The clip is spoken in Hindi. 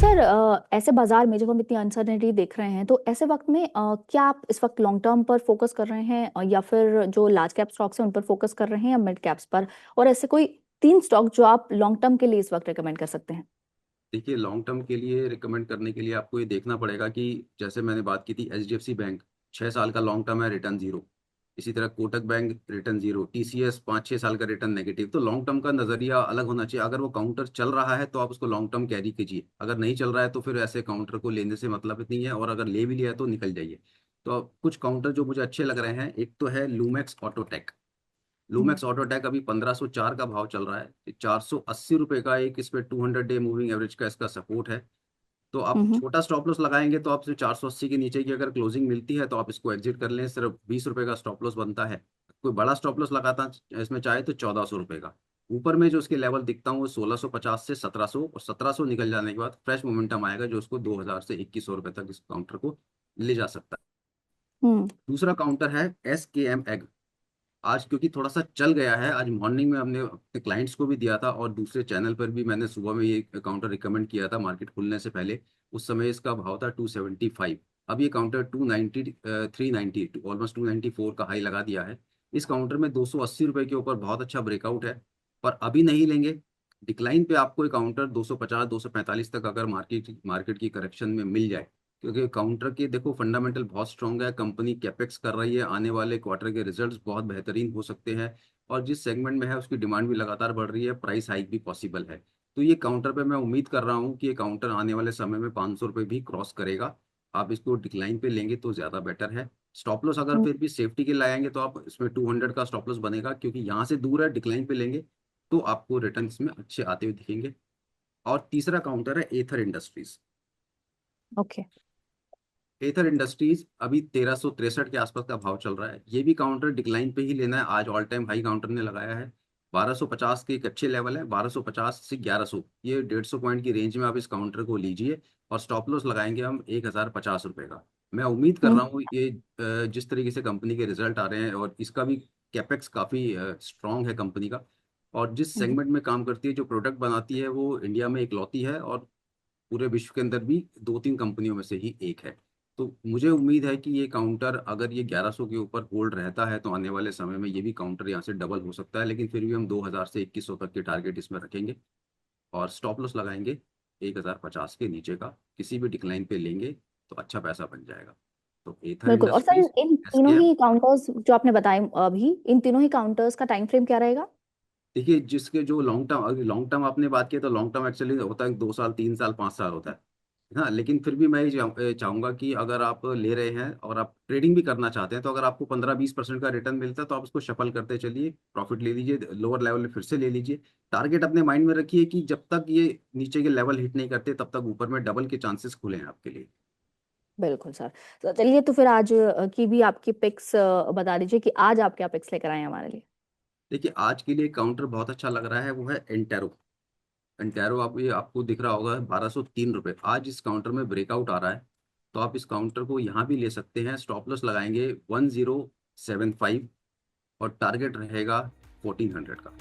सर ऐसे बाजार में जब हम इतनी अनसर्टेनिटी देख रहे हैं तो ऐसे वक्त में क्या आप इस वक्त लॉन्ग टर्म पर फोकस कर रहे हैं या फिर जो लार्ज कैप स्टॉक्स हैं उन पर फोकस कर रहे हैं या मिड कैप्स पर। और ऐसे कोई तीन स्टॉक जो आप लॉन्ग टर्म के लिए इस वक्त रेकमेंड कर सकते हैं। देखिए, लॉन्ग टर्म के लिए रिकमेंड करने के लिए आपको ये देखना पड़ेगा कि जैसे मैंने बात की थी एचडीएफसी बैंक 6 साल का लॉन्ग टर्म है, रिटर्न जीरो। इसी तरह Kotak bank return zero, TCS 5-6 साल का रिटर्न नेगेटिव। तो लॉन्ग टर्म का नजरिया अलग होना चाहिए। अगर वो काउंटर चल रहा है तो आप उसको लॉन्ग टर्म कैरी कीजिए, अगर नहीं चल रहा है तो फिर ऐसे काउंटर को लेने से मतलब नहीं है, और अगर ले भी लिया है तो निकल जाइए। तो अब कुछ काउंटर जो मुझे अच्छे लग रहे हैं, एक तो है लूमेक्स ऑटोटेक। हम्म। लूमेक्स ऑटोटेक अभी 1504 का भाव चल रहा है। 480 रुपये का एक इस पे 200 डे मूविंग एवरेज का इसका सपोर्ट है। तो आप हम्म। छोटा स्टॉप लॉस लगाएंगे तो आपसे 480 के नीचे की अगर क्लोजिंग मिलती है तो आप इसको एग्जिट कर लें। सिर्फ 20 रुपए का स्टॉप लॉस बनता है। कोई बड़ा स्टॉप लॉस लगाता इसमें चाहे तो 1400 रुपये का। ऊपर में जो इसके लेवल दिखता हूँ वो 1650 से 1700, और 1700 निकल जाने के बाद फ्रेश मोमेंटम आएगा जो उसको 2000 से 2100 रुपये तक इस काउंटर को ले जा सकता है। हम्म। दूसरा काउंटर है SKM एग। आज क्योंकि थोड़ा सा चल गया है, आज मॉर्निंग में हमने अपने क्लाइंट्स को भी दिया था और दूसरे चैनल पर भी मैंने सुबह में ये काउंटर रिकमेंड किया था मार्केट खुलने से पहले। उस समय इसका भाव था 275। अब ये काउंटर 290, 390, ऑलमोस्ट 294 का हाई लगा दिया है। इस काउंटर में 280 रुपये के ऊपर बहुत अच्छा ब्रेकआउट है, पर अभी नहीं लेंगे। डिक्लाइन पे आपको ये काउंटर 250, 245 तक अगर मार्केट मार्केट की करेक्शन में मिल जाए, क्योंकि काउंटर के देखो फंडामेंटल बहुत स्ट्रांग है, कंपनी कैपेक्स कर रही है, आने वाले क्वार्टर के रिजल्ट्स बहुत बेहतरीन हो सकते हैं, और जिस सेगमेंट में है उसकी डिमांड भी लगातार बढ़ रही है, प्राइस हाइक भी पॉसिबल है। तो ये काउंटर पे मैं उम्मीद कर रहा हूँ कि ये काउंटर आने वाले समय में 500 रुपये भी क्रॉस करेगा। आप इसको डिक्लाइन पे लेंगे तो ज़्यादा बेटर है। स्टॉप लॉस अगर हम्म। फिर भी सेफ्टी के लाएंगे तो आप इसमें 200 का स्टॉप लॉस बनेगा, क्योंकि यहाँ से दूर है। डिक्लाइन पे लेंगे तो आपको रिटर्न इसमें अच्छे आते हुए दिखेंगे। और तीसरा काउंटर है एथर इंडस्ट्रीज। ओके। एथर इंडस्ट्रीज अभी 1363 के आसपास का भाव चल रहा है। ये भी काउंटर डिक्लाइन पे ही लेना है। आज ऑल टाइम हाई काउंटर ने लगाया है। 1250 के एक अच्छे लेवल है, 1250 से 1100, ये 150 पॉइंट की रेंज में आप इस काउंटर को लीजिए। और स्टॉप लॉस लगाएंगे हम 1050 रुपये का। मैं उम्मीद कर रहा हम्म। हूँ ये जिस तरीके से कंपनी के रिजल्ट आ रहे हैं, और इसका भी कैपेक्स काफ़ी स्ट्रांग है कंपनी का, और जिस हम्म। सेगमेंट में काम करती है, जो प्रोडक्ट बनाती है, वो इंडिया में इकलौती है, और पूरे विश्व के अंदर भी 2-3 कंपनियों में से ही एक है। तो मुझे उम्मीद है कि ये काउंटर अगर ये 1100 के ऊपर होल्ड रहता है तो आने वाले समय में ये भी काउंटर यहाँ से डबल हो सकता है, लेकिन फिर भी हम 2000 से 2100 तक के टारगेट इसमें रखेंगे। और स्टॉप लॉस लगाएंगे 1050 के नीचे का। किसी भी डिक्लाइन पे लेंगे तो अच्छा पैसा बन जाएगा। तो एथर बिल्कुल। और सर इंडस्ट्रीज, इन तीनों SKM। ही काउंटर्स जो आपने बताए अभी इन तीनों ही काउंटर्स का टाइम फ्रेम क्या रहेगा। देखिए, जिसके जो लॉन्ग टर्म, अगर लॉन्ग टर्म आपने बात की तो लॉन्ग टर्म एक्चुअली होता है 2 साल, 3 साल, 5 साल होता है। हाँ, लेकिन फिर भी मैं ये चाहूंगा कि अगर आप ले रहे हैं और आप ट्रेडिंग भी करना चाहते हैं, तो अगर आपको 15-20% का रिटर्न मिलता है तो आप उसको शफल करते चलिए, प्रॉफिट ले लीजिए, लोअर लेवल में फिर से ले लीजिए। टारगेट अपने माइंड में रखिए कि जब तक ये नीचे के लेवल हिट नहीं करते तब तक ऊपर में डबल के चांसेस खुले हैं आपके लिए। बिल्कुल सर। तो चलिए तो फिर आज की भी आपकी पिक्स बता दीजिए कि आज आप क्या पिक्स लेकर आए हैं हमारे लिए। देखिए, आज के लिए काउंटर बहुत अच्छा लग रहा है, वो है एंटेरो। एंटेरो आप ये आपको दिख रहा होगा 1203 रुपये। आज इस काउंटर में ब्रेकआउट आ रहा है, तो आप इस काउंटर को यहाँ भी ले सकते हैं। स्टॉप लॉस लगाएंगे 1075, और टारगेट रहेगा 1400 का।